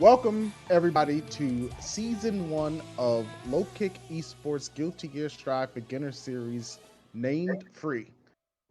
Welcome, everybody, to Season 1 of Kick Esports Guilty Gear Strive Beginner Series, named Free.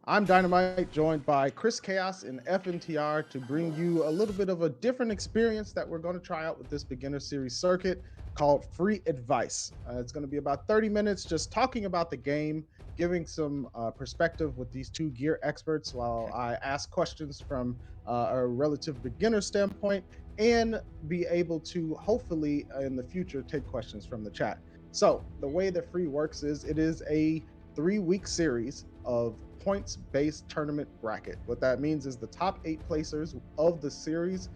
I'm Dynamite, joined by Chris Chaos and FNTR to bring you a little bit of a different experience that we're going to try out with this beginner series circuit called Free Advice. It's going to be about 30 minutes just talking about the game, giving some perspective with these two gear experts while I ask questions from a relative beginner standpoint and be able to hopefully in the future take questions from the chat. So the way that Free works is it is a 3-week series of points-based tournament bracket. What that means is the top 8 placers of the series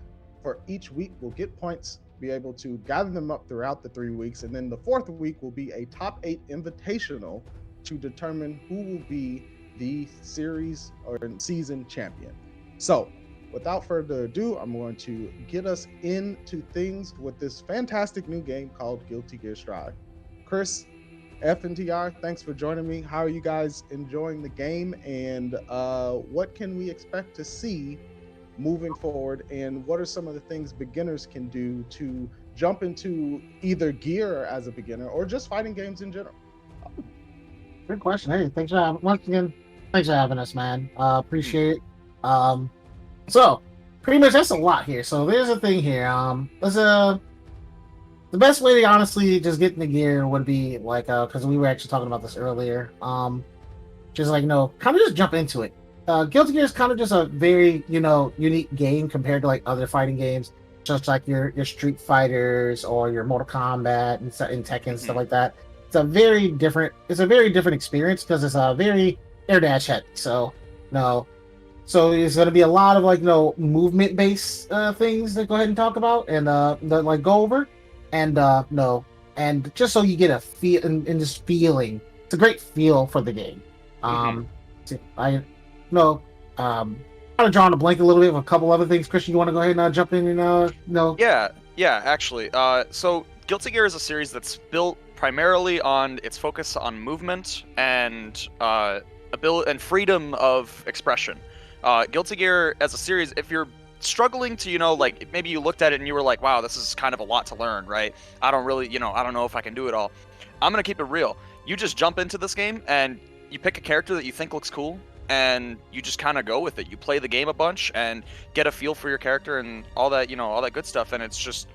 for each week will get points, be able to gather them up throughout the 3 weeks, and then the 4th week will be a top 8 invitational to determine who will be the series or season champion. So without further ado, I'm going to get us into things with this fantastic new game called Guilty Gear Strive. Chris, FNTR, thanks for joining me. How are you guys enjoying the game, and what can we expect to see moving forward, and what are some of the things beginners can do to jump into either gear as a beginner or just fighting games in general? Good question. Hey, thanks for having us, man. Appreciate it. So pretty much that's a lot here. So there's a thing here. The best way to honestly just get in the gear would be like because we were actually talking about this earlier. Just like kind of just jump into it. Guilty Gear is kind of just a very unique game compared to like other fighting games, just like your Street Fighters or your Mortal Kombat and Tekken and stuff like that. It's a very different experience because it's a very air dash heavy. So so it's going to be a lot of like movement based things that go ahead and talk about and that like go over and and just so you get a feel and this feeling. It's a great feel for the game. I kind of drawing a blank a little bit of a couple other things. Christian, you want to go ahead and jump in and Yeah, actually. So Guilty Gear is a series that's built primarily on its focus on movement and ability and freedom of expression. Guilty Gear as a series, if you're struggling to, like maybe you looked at it and you were like, wow, this is kind of a lot to learn, right? I don't really, I don't know if I can do it all. I'm going to keep it real. You just jump into this game and you pick a character that you think looks cool and you just kind of go with it. You play the game a bunch and get a feel for your character and all that, all that good stuff. And it's just,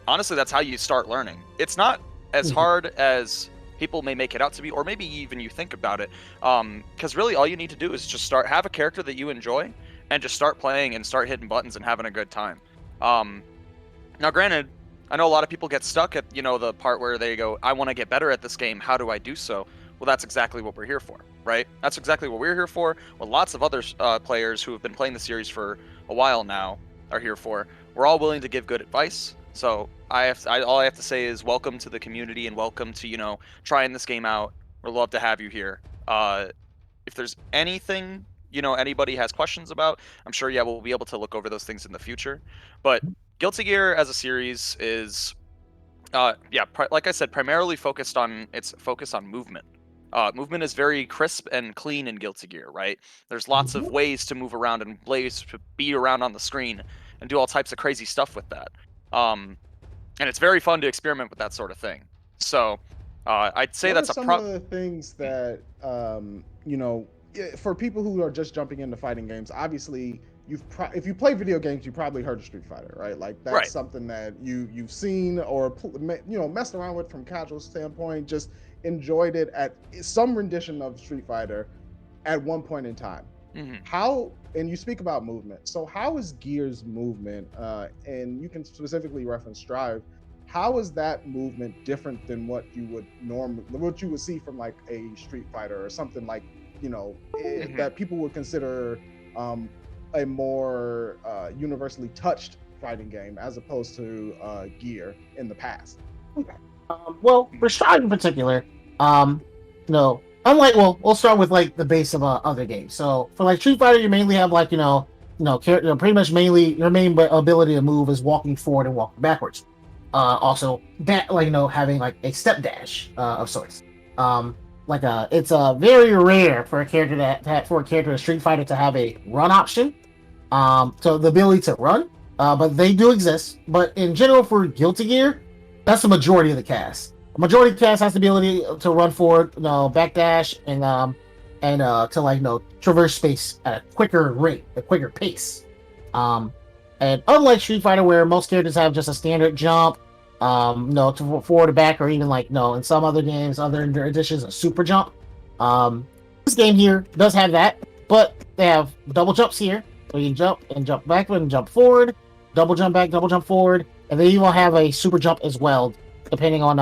honestly, that's how you start learning. It's not as hard as people may make it out to be, or maybe even you think about it, because really all you need to do is just have a character that you enjoy and just start playing and start hitting buttons and having a good time. Now granted, I know a lot of people get stuck at the part where they go, I want to get better at this game, how do I do so? Well, that's exactly what we're here for, right? That's exactly what we're here for, what lots of other players who have been playing the series for a while now are here for. We're all willing to give good advice. So all I have to say is welcome to the community and welcome to, trying this game out. We'd love to have you here. If there's anything, anybody has questions about, I'm sure, we'll be able to look over those things in the future. But Guilty Gear as a series is, like I said, primarily focused on movement. Movement is very crisp and clean in Guilty Gear, right? There's lots of ways to move around and ways to be around on the screen and do all types of crazy stuff with that. And it's very fun to experiment with that sort of thing. So I'd say that's some of the things that for people who are just jumping into fighting games. Obviously, if you play video games, you probably heard of Street Fighter, right? Like that's something that you've seen or messed around with from casual standpoint. Just enjoyed it at some rendition of Street Fighter at one point in time. How, and you speak about movement, so how is Gear's movement, and you can specifically reference Strive, how is that movement different than what you would see from like a Street Fighter or something like, that people would consider a more universally touched fighting game as opposed to Gear in the past? Well, for Strive in particular, we'll start with like the base of other games. So for like Street Fighter, you mainly have like pretty much mainly your main ability to move is walking forward and walking backwards. Also that having like a step dash of sorts. It's very rare for a character in Street Fighter to have a run option. So the ability to run but they do exist. But in general, for Guilty Gear, that's the majority of the cast. The majority of the cast has the ability to run forward, backdash, and to traverse space at a quicker rate, a quicker pace. Um, and unlike Street Fighter, where most characters have just a standard jump, to forward or back, or even in some other games, other editions, a super jump. This game here does have that, but they have double jumps here, so you can jump backward and jump forward, double jump back, double jump forward, and then you will have a super jump as well, depending on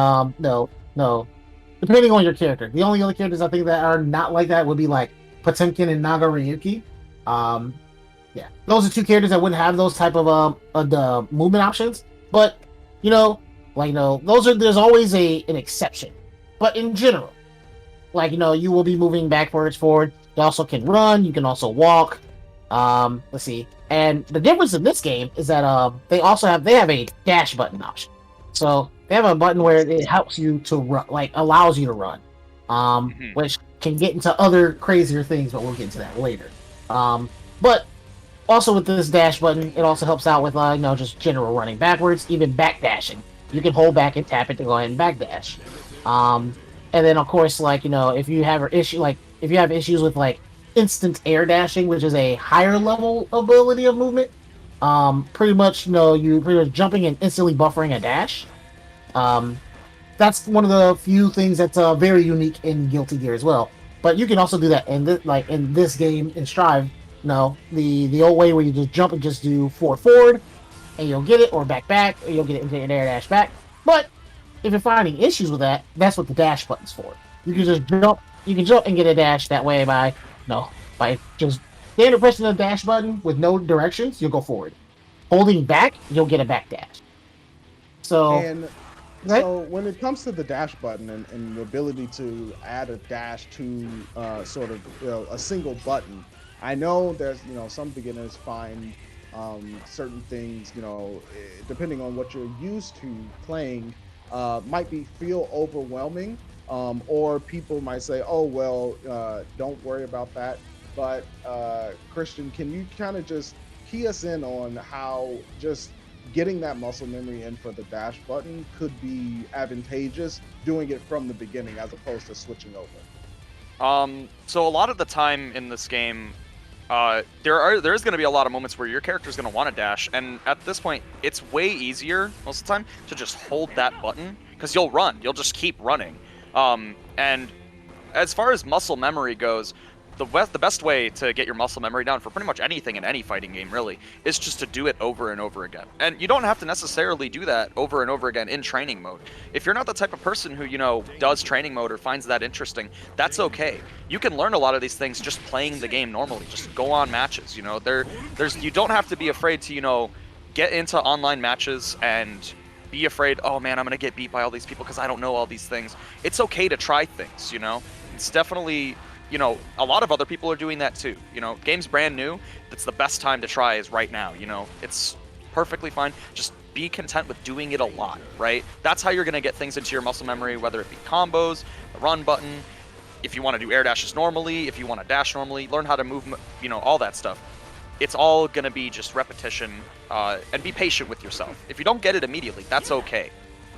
depending on your character. The only other characters I think that are not like that would be like Potemkin and Naga Ryuki. Yeah, those are two characters that wouldn't have those type of the movement options. But there's always an exception. But in general, you will be moving backwards, forward. You also can run. You can also walk. Let's see. And the difference in this game is that they have a dash button option. So they have a button where it helps you to run, allows you to run, which can get into other crazier things, but we'll get into that later. But also with this dash button, it also helps out with just general running backwards, even backdashing. You can hold back and tap it to go ahead and backdash. And then of course, if you have issues with instant air dashing, which is a higher level ability of movement, pretty much jumping and instantly buffering a dash. That's one of the few things that's very unique in Guilty Gear as well. But you can also do that in this game in Strive. The old way where you just jump and just do forward, and you'll get it, or back, or you'll get it into an air dash back. But if you're finding issues with that, that's what the dash button's for. You can just jump. You can jump and get a dash that way by just standard pressing the dash button with no directions. You'll go forward. Holding back, you'll get a back dash. So when it comes to the dash button and the ability to add a dash to sort of a single button, I know there's some beginners find certain things depending on what you're used to playing might feel overwhelming, or people might say, oh well, don't worry about that. But Christian, can you kind of just key us in on how just getting that muscle memory in for the dash button could be advantageous doing it from the beginning as opposed to switching over? So a lot of the time in this game, there's going to be a lot of moments where your character's going to want to dash, and at this point, it's way easier most of the time to just hold that button, because you'll run. You'll just keep running. And as far as muscle memory goes, the best way to get your muscle memory down for pretty much anything in any fighting game, really, is just to do it over and over again. And you don't have to necessarily do that over and over again in training mode. If you're not the type of person who, does training mode or finds that interesting, that's okay. You can learn a lot of these things just playing the game normally. Just go on matches, you don't have to be afraid to, get into online matches and be afraid, oh man, I'm going to get beat by all these people because I don't know all these things. It's okay to try things, It's definitely... a lot of other people are doing that too. Game's brand new. That's the best time to try is right now. It's perfectly fine. Just be content with doing it a lot, right? That's how you're going to get things into your muscle memory, whether it be combos, the run button, if you want to do air dashes normally, if you want to dash normally, learn how to move, all that stuff. It's all going to be just repetition, and be patient with yourself. If you don't get it immediately, that's okay.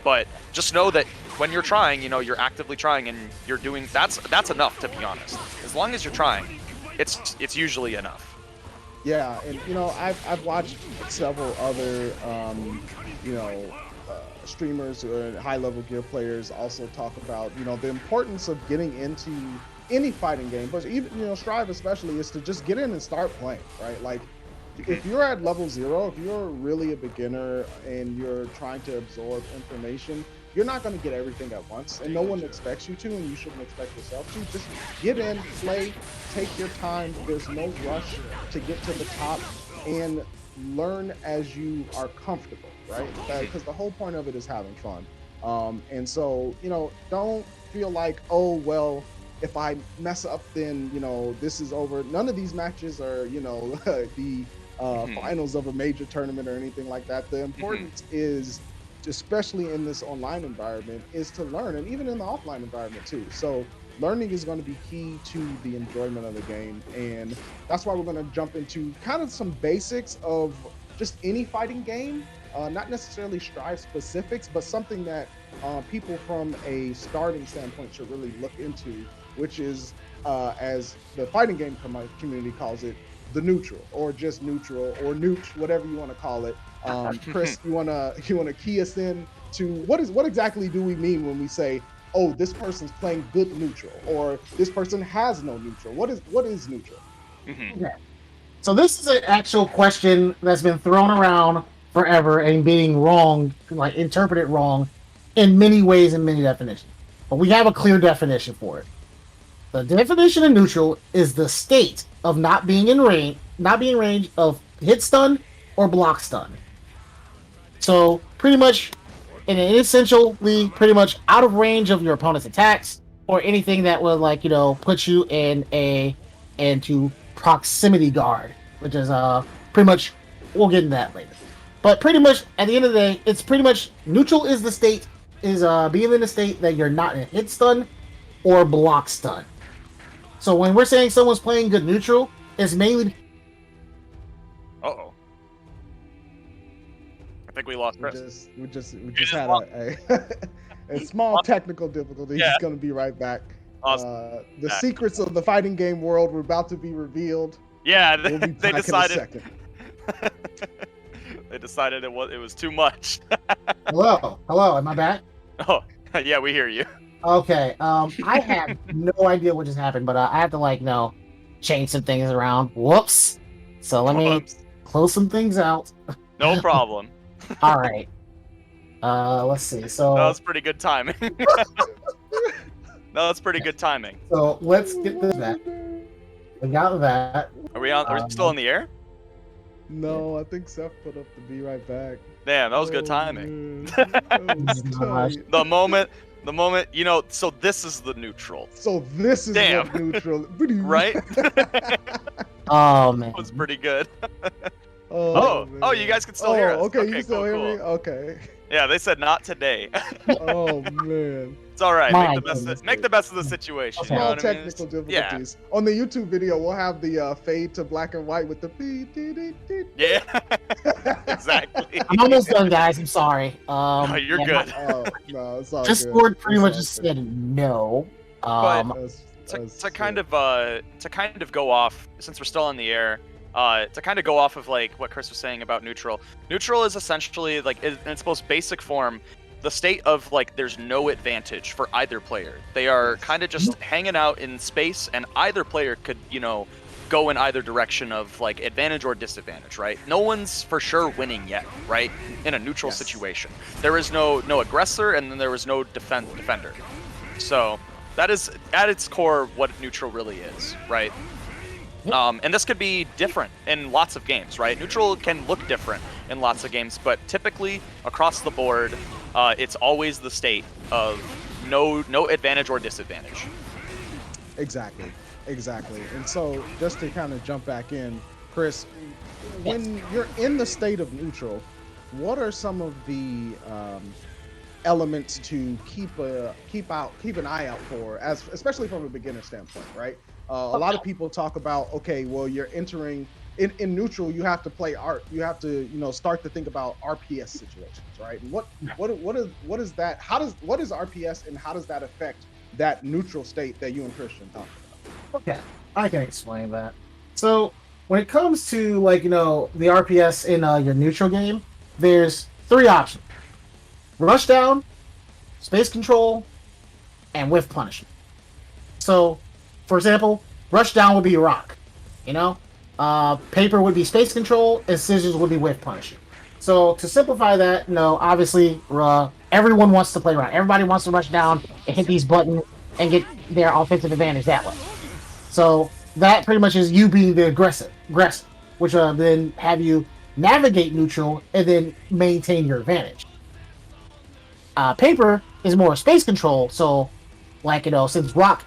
But just know that when you're trying, you're actively trying and you're doing, that's enough, to be honest. As long as you're trying, it's usually enough. Yeah, and I've watched several other streamers or high-level gear players also talk about the importance of getting into any fighting game, but even Strive especially, is to just get in and start playing, right? Like, if you're at level 0, if you're really a beginner and you're trying to absorb information, you're not going to get everything at once, and no one expects you to, and you shouldn't expect yourself to. Just get in, play, take your time. There's no rush to get to the top, and learn as you are comfortable, right? Because the whole point of it is having fun. And so, don't feel like, oh, well, if I mess up, then, this is over. None of these matches are, the finals of a major tournament or anything like that. The importance is, especially in this online environment, is to learn, and even in the offline environment too. So learning is going to be key to the enjoyment of the game, and that's why we're going to jump into kind of some basics of just any fighting game, not necessarily Strive specifics, but something that people from a starting standpoint should really look into, which is, as the fighting game community calls it, the neutral, or just neutral, or nooch, whatever you want to call it. Chris, you wanna key us in to what exactly do we mean when we say, oh, this person's playing good neutral, or this person has no neutral? What is neutral? Mm-hmm. Okay. So this is an actual question that's been thrown around forever and being wrong, like interpreted wrong, in many ways and many definitions. But we have a clear definition for it. The definition of neutral is the state of not being in range of hit stun or block stun. So pretty much, and essentially pretty much out of range of your opponent's attacks or anything that would put you into proximity guard, which is pretty much, we'll get into that later. But pretty much at the end of the day, it's pretty much neutral is the state, is being in the state that you're not in hit stun or block stun. So when we're saying someone's playing good neutral, it's mainly... Uh-oh. I think we lost Chris. We just had a small technical difficulty. Yeah. He's going to be right back. Awesome. The secrets of the fighting game world were about to be revealed. Yeah, We'll be they back decided. in a second. They decided it was too much. Hello, am I back? Oh, yeah, we hear you. Okay, I have no idea what just happened, but I have to change some things around. Whoops. So let me close some things out. No problem. All right. Let's see. So That was pretty good timing. That's pretty good timing. So let's get this back. We got that. Are we still in the air? No, I think Seth put up the be right back. Damn, that was good timing. That was Gosh. tight. The moment, so this is the neutral. So this is Damn. what neutral, Right? Oh man. That was pretty good. Oh, you guys can still hear us. Okay, Okay, you still cool, hear cool. me? Okay. Yeah, they said not today. Oh man. It's all right. My Make the best of the situation. Okay. You know Small what I mean? technical difficulties. On the YouTube video, we'll have the fade to black and white with the Yeah, exactly. I'm almost done, guys. I'm sorry. No, you're yeah, good. Oh no, it's all good. Discord pretty It's much all just good. said no. To kind of go off, since we're still on the air, to kind of go off of like what Chris was saying about neutral. Neutral is essentially like in its most basic form, the state of like there's no advantage for either player. They are kind of just hanging out in space, and either player could go in either direction of like advantage or disadvantage, right? No one's for sure winning yet, right? In a neutral situation, there is no aggressor, and then there is no defender. So that is at its core what neutral really is, right? And this could be different in lots of games, right? Neutral can look different in lots of games, but typically across the board, it's always the state of no advantage or disadvantage. Exactly. And so just to kind of jump back in, Chris, when you're in the state of neutral, what are some of the elements to keep an eye out for, especially from a beginner standpoint, right? A lot of people talk about, okay, well, you're entering in neutral, you have to play art. You have to, start to think about RPS situations, right? And what is that? What is RPS, and how does that affect that neutral state that you and Christian talked about? Okay, I can explain that. So when it comes to the RPS in your neutral game, there's 3 options: rush down, space control, and whiff punishment. So, for example, rush down would be rock, paper would be space control, and scissors would be whiff punishment. So to simplify that, obviously everyone wants to play rock. Everybody wants to rush down and hit these buttons and get their offensive advantage that way. So that pretty much is you being the aggressive, which then have you navigate neutral and then maintain your advantage. Paper is more space control, so since rock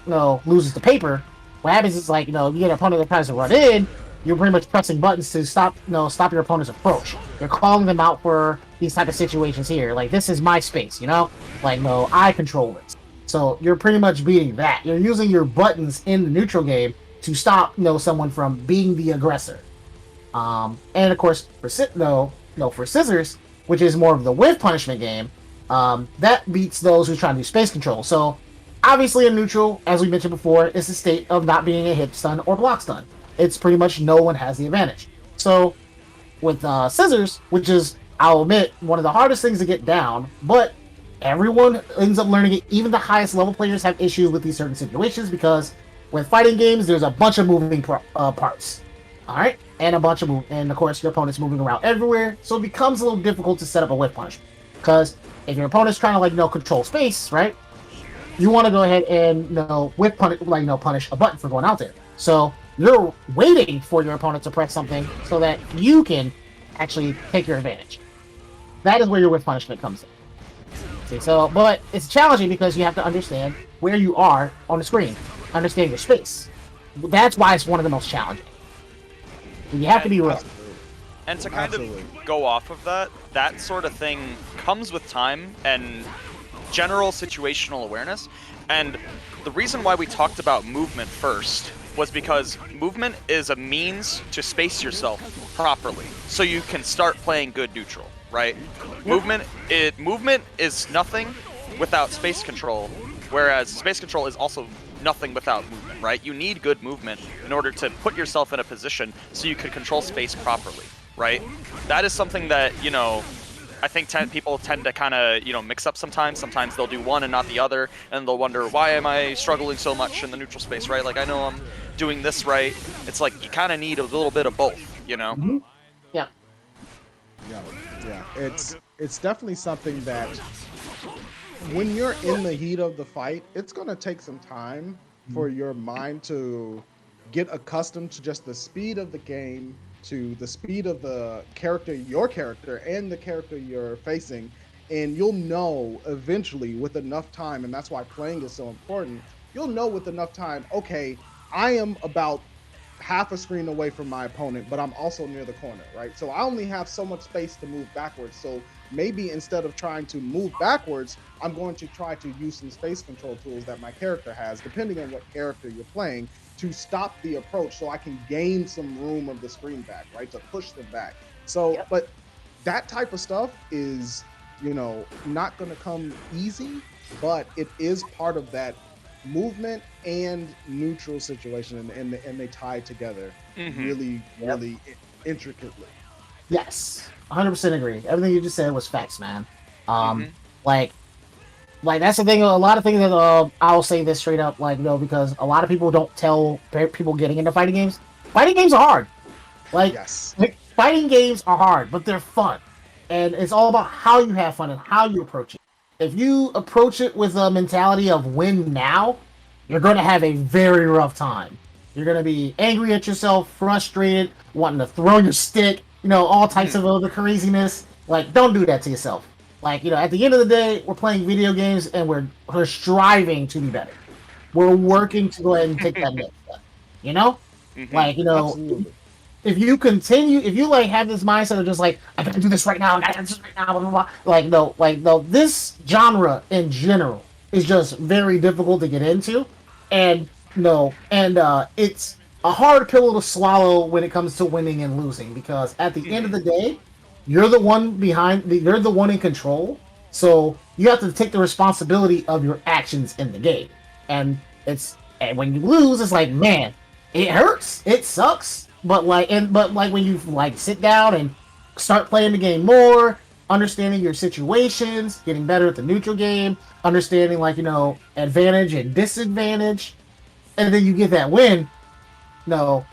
loses the paper, what happens is you get an opponent that tries to run in, you're pretty much pressing buttons to stop your opponent's approach. You're calling them out for these type of situations here. Like, this is my space, I control this. So you're pretty much beating that. You're using your buttons in the neutral game to stop someone from being the aggressor. And of course, for scissors, which is more of the with punishment game, that beats those who try to do space control. So obviously in neutral, as we mentioned before, is the state of not being a hit stun or block stun. It's pretty much no one has the advantage. So with scissors, which is, I'll admit, one of the hardest things to get down, but everyone ends up learning it. Even the highest level players have issues with these certain situations because with fighting games, there's a bunch of moving parts. All right, and and of course your opponent's moving around everywhere, so it becomes a little difficult to set up a whip punishment. Because if your opponent's trying to control space, right? You want to go ahead and whip punish a button for going out there. So you're waiting for your opponent to press something so that you can actually take your advantage. That is where your whip punishment comes in. See, but it's challenging because you have to understand where you are on the screen, understand your space. That's why it's one of the most challenging. You have to be real. And to kind of go off of that sort of thing comes with time and general situational awareness. And the reason why we talked about movement first was because movement is a means to space yourself properly, so you can start playing good neutral, right? Movement is nothing without space control, whereas space control is also nothing without movement, right? You need good movement in order to put yourself in a position so you can control space properly, right? That is something that, I think people tend to kind of, mix up sometimes. Sometimes they'll do one and not the other, and they'll wonder, why am I struggling so much in the neutral space, right? Like, I know I'm doing this right. It's like, you kind of need a little bit of both, Mm-hmm. Yeah. Yeah. It's definitely something that when you're in the heat of the fight, it's going to take some time for your mind to get accustomed to just the speed of the game, to the speed of your character, and the character you're facing. And you'll know eventually with enough time, and that's why playing is so important. You'll know with enough time, okay, I am about half a screen away from my opponent, but I'm also near the corner, right? So I only have so much space to move backwards. So maybe instead of trying to move backwards, I'm going to try to use some space control tools that my character has, depending on what character you're playing, to stop the approach so I can gain some room of the screen back, right? To push them back. So, but that type of stuff is, not going to come easy, but it is part of that movement and neutral situation, and they tie together really intricately. Yes, 100% agree. Everything you just said was facts, man. Like that's the thing. A lot of things that I'll say this straight up, because a lot of people don't tell people getting into fighting games. Fighting games are hard. Fighting games are hard, but they're fun, and it's all about how you have fun and how you approach it. If you approach it with a mentality of win now, you're going to have a very rough time. You're going to be angry at yourself, frustrated, wanting to throw your stick, all types of other craziness. Like, don't do that to yourself. Like, at the end of the day, we're playing video games and we're striving to be better. We're working to go ahead and take that next step. Absolutely. If you have this mindset of just like, I gotta do this right now, I gotta do this right now, blah, blah, blah. No, this genre in general is just very difficult to get into. And it's a hard pill to swallow when it comes to winning and losing, because at the end of the day, you're the one you're the one in control. So you have to take the responsibility of your actions in the game. And when you lose, it's like, man, it hurts. It sucks. But when you sit down and start playing the game more, understanding your situations, getting better at the neutral game, understanding advantage and disadvantage, and then you get that win, it'll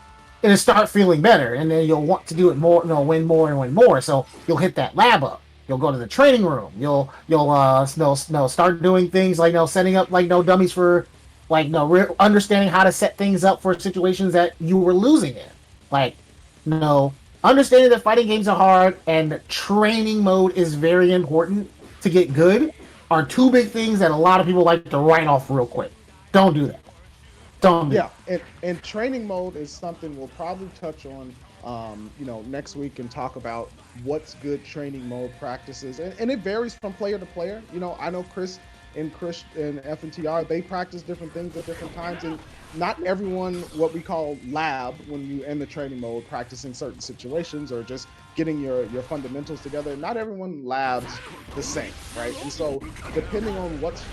start feeling better, and then you'll want to do it more, win more and win more. So you'll hit that lab up. You'll go to the training room. You'll start doing things like setting up dummies for understanding how to set things up for situations that you were losing in. Understanding that fighting games are hard and training mode is very important to get good are two big things that a lot of people like to write off real quick. Don't do that. And training mode is something we'll probably touch on next week and talk about what's good training mode practices. And it varies from player to player. I know Chris in Chris and FNTR, they practice different things at different times, and not everyone what we call lab when you in the training mode, practicing certain situations or just getting your fundamentals together. Not everyone labs the same, right? And so depending on what's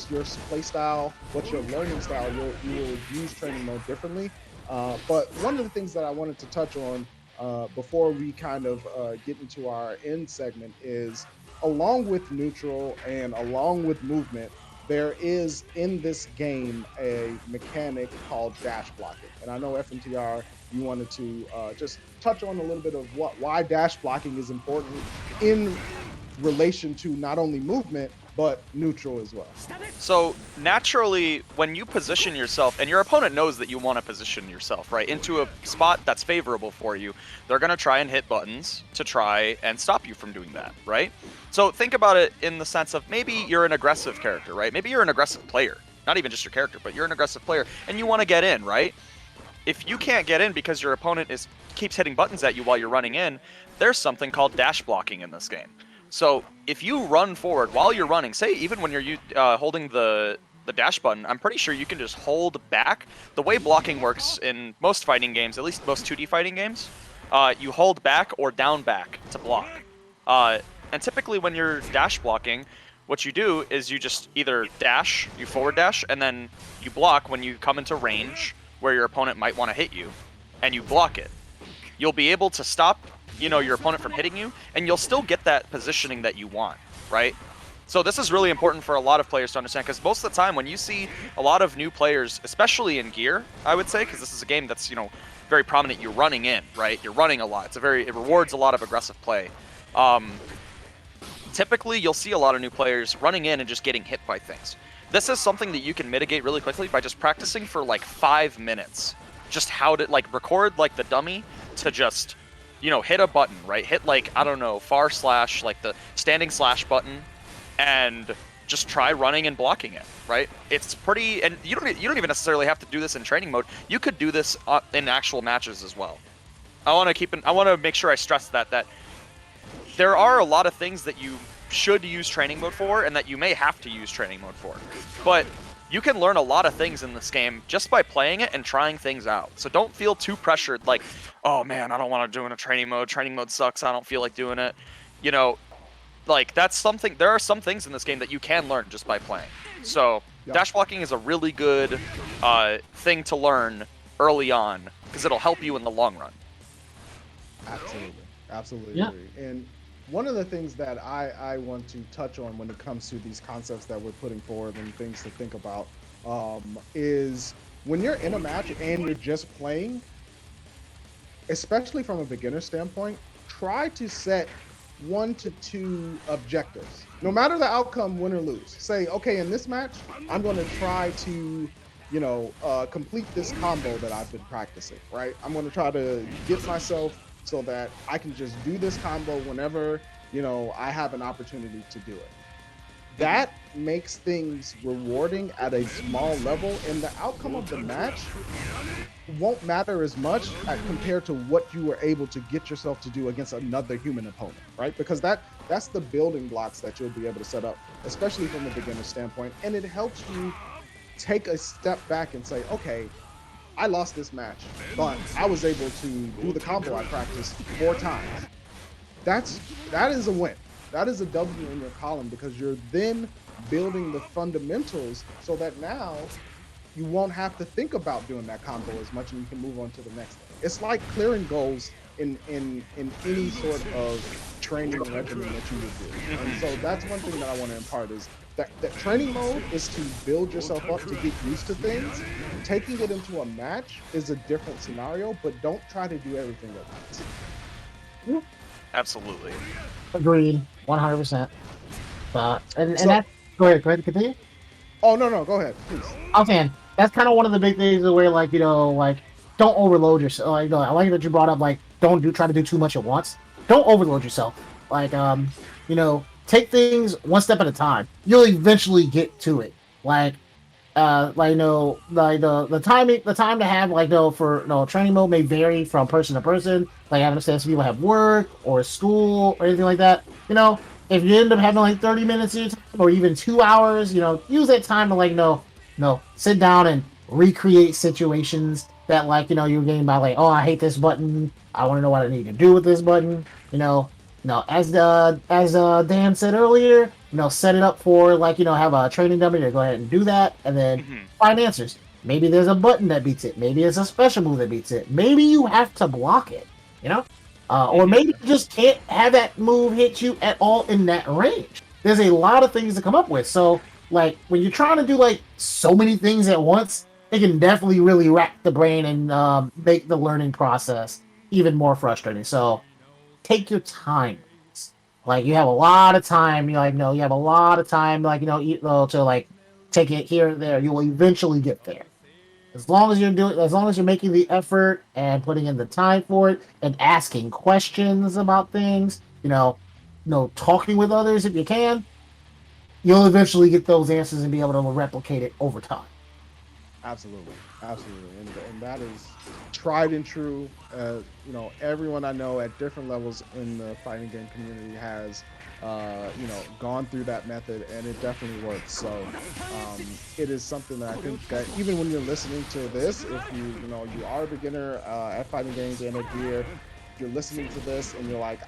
your play style, what's your learning style, you will use training mode differently. But one of the things that I wanted to touch on before we kind of get into our end segment is along with neutral and along with movement, there is in this game a mechanic called dash blocking. And I know FNTR, you wanted to just touch on a little bit of why dash blocking is important in relation to not only movement but neutral as well. So naturally, when you position yourself, and your opponent knows that you want to position yourself, right, into a spot that's favorable for you, they're going to try and hit buttons to try and stop you from doing that, right? So think about it in the sense of maybe you're an aggressive character, right? Maybe you're an aggressive player. Not even just your character, but you're an aggressive player, and you want to get in, right? If you can't get in because your opponent keeps hitting buttons at you while you're running in, there's something called dash blocking in this game. So if you run forward while you're running, say even when you're holding the dash button, I'm pretty sure you can just hold back. The way blocking works in most fighting games, at least most 2D fighting games, you hold back or down back to block. And typically when you're dash blocking, what you do is you just either dash, you forward dash, and then you block when you come into range where your opponent might want to hit you, and you block it. You'll be able to stop your opponent from hitting you, and you'll still get that positioning that you want, right? So this is really important for a lot of players to understand, because most of the time when you see a lot of new players, especially in Gear, I would say, because this is a game that's, very prominent, you're running in, right? You're running a lot. It rewards a lot of aggressive play. Typically, you'll see a lot of new players running in and just getting hit by things. This is something that you can mitigate really quickly by just practicing for like 5 minutes. Just how to record like the dummy to just hit a button, right? Hit I don't know, far slash, like the standing slash button, and just try running and blocking it, right? It's pretty, and you don't even necessarily have to do this in training mode. You could do this in actual matches as well. I want to make sure I stress that there are a lot of things that you should use training mode for, and that you may have to use training mode for. But you can learn a lot of things in this game just by playing it and trying things out. So don't feel too pressured, like, oh man, I don't want to do it in a training mode. Training mode sucks. I don't feel like doing it. That's something. There are some things in this game that you can learn just by playing. So dash blocking is a really good thing to learn early on, because it'll help you in the long run. Absolutely agree. And one of the things that I want to touch on when it comes to these concepts that we're putting forward and things to think about is when you're in a match and you're just playing, especially from a beginner standpoint, try to set 1 to 2 objectives. No matter the outcome, win or lose. Say, okay, in this match, I'm going to try to complete this combo that I've been practicing, right? I'm going to try to get myself so that I can just do this combo whenever, I have an opportunity to do it. That makes things rewarding at a small level, and the outcome of the match won't matter as much compared to what you were able to get yourself to do against another human opponent, right? Because that's the building blocks that you'll be able to set up, especially from a beginner standpoint, and it helps you take a step back and say, okay, I lost this match, but I was able to do the combo I practiced 4 times. That is a win. That is a W in your column, because you're then building the fundamentals so that now you won't have to think about doing that combo as much, and you can move on to the next thing. It's like clearing goals in any sort of training regimen that you would do. And so that's one thing that I want to impart is that training mode is to build yourself up to get used to things. Taking it into a match is a different scenario, but don't try to do everything at once. Absolutely. Agreed, 100%. And that. Go ahead, continue. Oh no, go ahead, please. I'm saying that's kind of one of the big things where don't overload yourself. I like that you brought up don't try to do too much at once. Don't overload yourself. Take things one step at a time. You'll eventually get to it. The time to have for training mode may vary from person to person. I understand some people have work or school or anything like that. if you end up having like 30 minutes of your time or even 2 hours, use that time to like sit down and recreate situations that like you're getting by like, oh, I hate this button. I want to know what I need to do with this button. As Dan said earlier, set it up for like have a training dummy to go ahead and do that, and then find answers. Maybe there's a button that beats it. Maybe it's a special move that beats it. Maybe you have to block it. Or maybe you just can't have that move hit you at all in that range. There's a lot of things to come up with. So, like, when you're trying to do, like, so many things at once, it can definitely really rack the brain and make the learning process even more frustrating. So, take your time. Like, you have a lot of time. You have a lot of time, to, like, take it here and there. You will eventually get there. As long as you're making the effort and putting in the time for it and asking questions about things, talking with others if you can, you'll eventually get those answers and be able to replicate it over time. Absolutely, and that is tried and true. Everyone I know at different levels in the fighting game community has, gone through that method, and it definitely works. So, it is something that I think that even when you're listening to this, if you are a beginner at fighting games and at gear, if you're listening to this and you're like,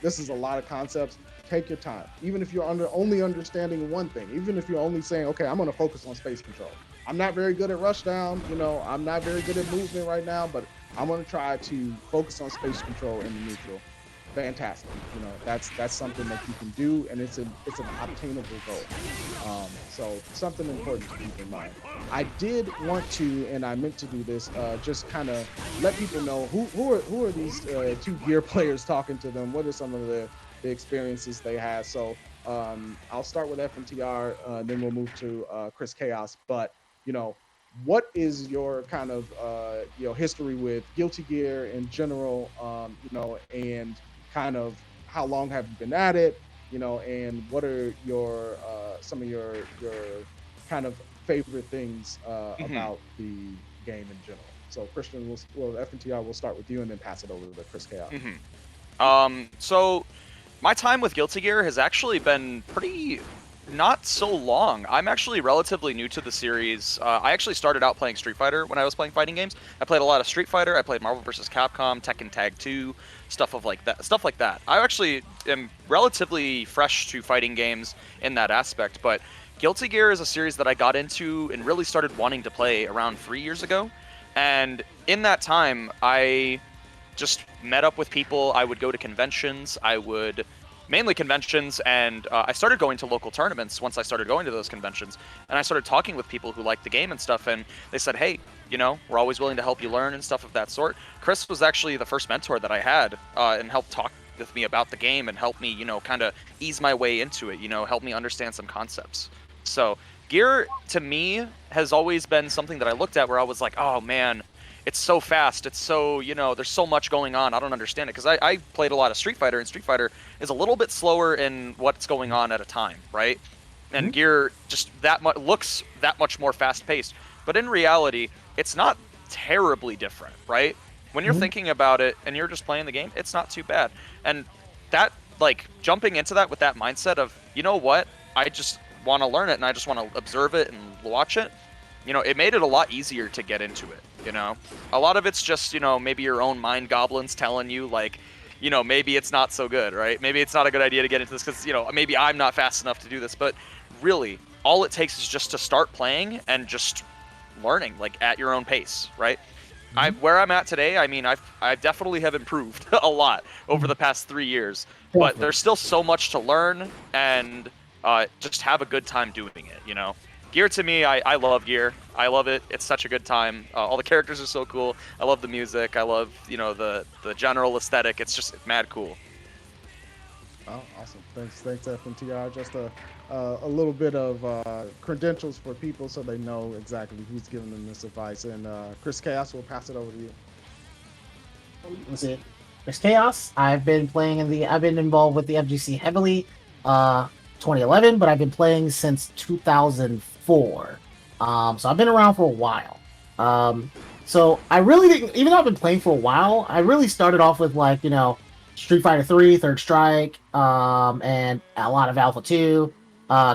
this is a lot of concepts. Take your time. Even if you're only understanding one thing, even if you're only saying, okay, I'm going to focus on space control. I'm not very good at rushdown. I'm not very good at movement right now, but I'm going to try to focus on space control in the neutral. Fantastic. That's something that you can do, and it's an obtainable goal. So something important to keep in mind. I did want to, and I meant to do this, just kind of let people know who are these two gear players talking to them. What are some of the experiences they have? So I'll start with FNTR, then we'll move to Chris Chaos. But what is your kind of history with Guilty Gear in general, and kind of how long have you been at it, and what are your some of your kind of favorite things about the game in general? So Christian, FNTR, we'll start with you and then pass it over to Chris Chaos. So my time with Guilty Gear has actually been pretty not so long. I'm actually relatively new to the series. I actually started out playing Street Fighter when I was playing fighting games. I played a lot of Street Fighter. I played Marvel vs. Capcom, Tekken Tag 2, stuff like that. I actually am relatively fresh to fighting games in that aspect, but Guilty Gear is a series that I got into and really started wanting to play around 3 years ago. And in that time, I just met up with people. I would go to conventions. Mainly conventions, and I started going to local tournaments once I started going to those conventions, and I started talking with people who liked the game and stuff, and they said, hey, we're always willing to help you learn and stuff of that sort. Chris was actually the first mentor that I had, and helped talk with me about the game and help me, kind of ease my way into it, help me understand some concepts. So Gear, to me, has always been something that I looked at where I was like, oh man, it's so fast, it's so, there's so much going on, I don't understand it, because I played a lot of Street Fighter, and Street Fighter is a little bit slower in what's going on at a time, right? And Gear just looks that much more fast-paced, but in reality, it's not terribly different, right? When you're thinking about it, and you're just playing the game, it's not too bad. And that, like, jumping into that with that mindset of, you know what, I just want to learn it, and I just want to observe it and watch it, it made it a lot easier to get into it. A lot of it's just, maybe your own mind goblins telling you, like, maybe it's not so good, right? Maybe it's not a good idea to get into this because, maybe I'm not fast enough to do this. But really, all it takes is just to start playing and just learning, like, at your own pace, right? Where I'm at today, I mean, I definitely have improved a lot over the past 3 years. But there's still so much to learn and just have a good time doing it, Gear, to me, I love Gear. I love it. It's such a good time. All the characters are so cool. I love the music. I love, the general aesthetic. It's just mad cool. Oh, awesome. Thanks, FNTR. Just a little bit of credentials for people so they know exactly who's giving them this advice. And Chris Chaos, will pass it over to you. That's it. Chris Chaos. I've been involved with the FGC heavily. 2011, but I've been playing since 2004. So I've been around for a while. So I really didn't, even though I've been playing for a while, I really started off with like, Street Fighter 3, Third Strike, and a lot of Alpha 2,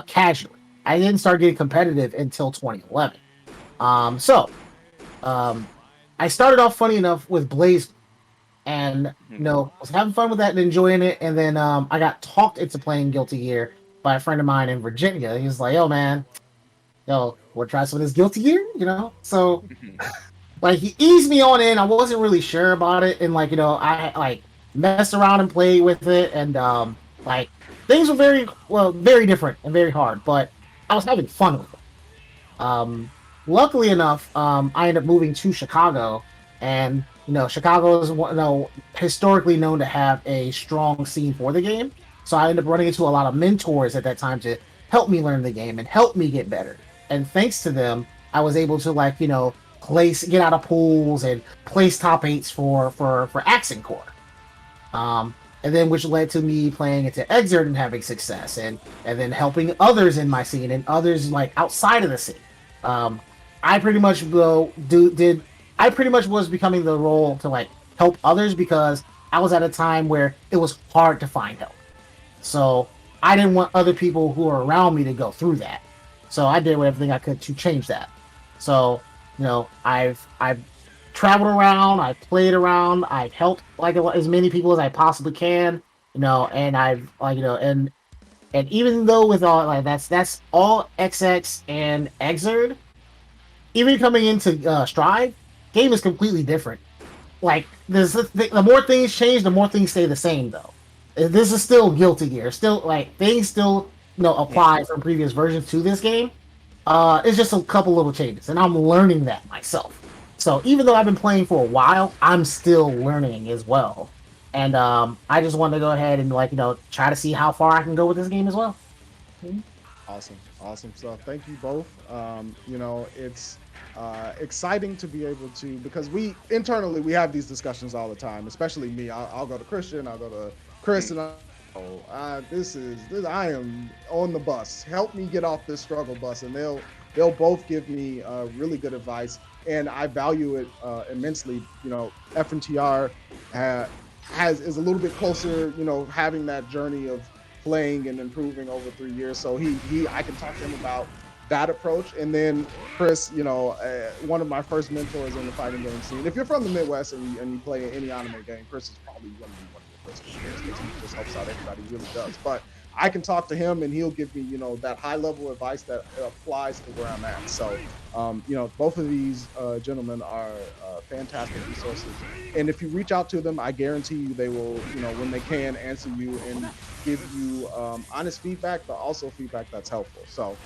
casually. I didn't start getting competitive until 2011. So I started off funny enough with Blaze, and was having fun with that and enjoying it. And then I got talked into playing Guilty Gear by a friend of mine in Virginia. He was like, "Yo, man, we'll try some of this Guilty Gear," So like he eased me on in. I wasn't really sure about it, and I like messed around and played with it, and like things were very different and very hard, but I was having fun with it. Luckily enough, I ended up moving to Chicago, and Chicago is historically known to have a strong scene for the game. So I ended up running into a lot of mentors at that time to help me learn the game and help me get better. And thanks to them, I was able to get out of pools and place top 8s for Accent Core. And then which led to me playing into Exert and having success, and then helping others in my scene and others outside of the scene. I pretty much I pretty much was becoming the role to help others because I was at a time where it was hard to find help. So I didn't want other people who are around me to go through that. So I did everything I could to change that. So I've traveled around, I've played around, I've helped as many people as I possibly can, and I've and even though with all that's all XX and Exerd, even coming into Strive, game is completely different. The more things change, the more things stay the same though. This is still Guilty Gear, still things still apply from previous versions to this game. It's just a couple little changes, and I'm learning that myself. So even though I've been playing for a while, I'm still learning as well. And I just wanted to go ahead and try to see how far I can go with this game as well. Awesome stuff. Thank you both. It's exciting to be able to, because we internally have these discussions all the time, especially me. I'll go to Christian, I'll go to Chris, and I am on the bus. Help me get off this struggle bus, and they'll both give me really good advice, and I value it immensely. FNTR is a little bit closer, having that journey of playing and improving over 3 years. So I can talk to him about that approach. And then Chris, one of my first mentors in the fighting game scene. If you're from the Midwest and you play any anime game, Chris is probably going to be one of the first mentors because he just helps out everybody. He really does. But I can talk to him and he'll give me, that high level advice that applies to where I'm at. So, both of these gentlemen are fantastic resources. And if you reach out to them, I guarantee you they will, when they can, answer you and give you honest feedback, but also feedback that's helpful. So,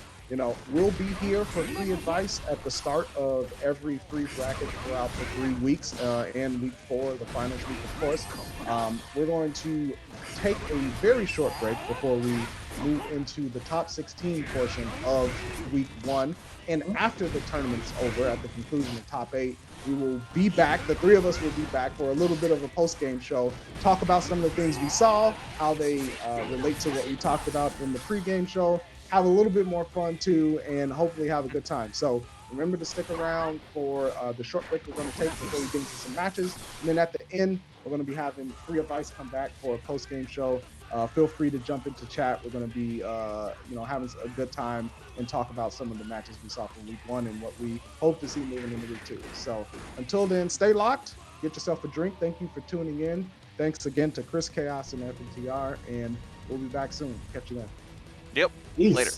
we'll be here for free advice at the start of every free bracket throughout the 3 weeks and week 4, the finals week, of course. We're going to take a very short break before we move into the top 16 portion of week 1. And after the tournament's over, at the conclusion of top 8, we will be back. The 3 of us will be back for a little bit of a post-game show, talk about some of the things we saw, how they relate to what we talked about in the pre-game show, have a little bit more fun too, and hopefully have a good time. So remember to stick around for the short break we're going to take before we get into some matches. And then at the end, we're going to be having Free Advice come back for a post-game show. Feel free to jump into chat. We're going to be, having a good time and talk about some of the matches we saw from week 1 and what we hope to see moving into week 2. So until then, stay locked. Get yourself a drink. Thank you for tuning in. Thanks again to Chris Chaos and FNTR, and we'll be back soon. Catch you then. Yep. Peace. Later.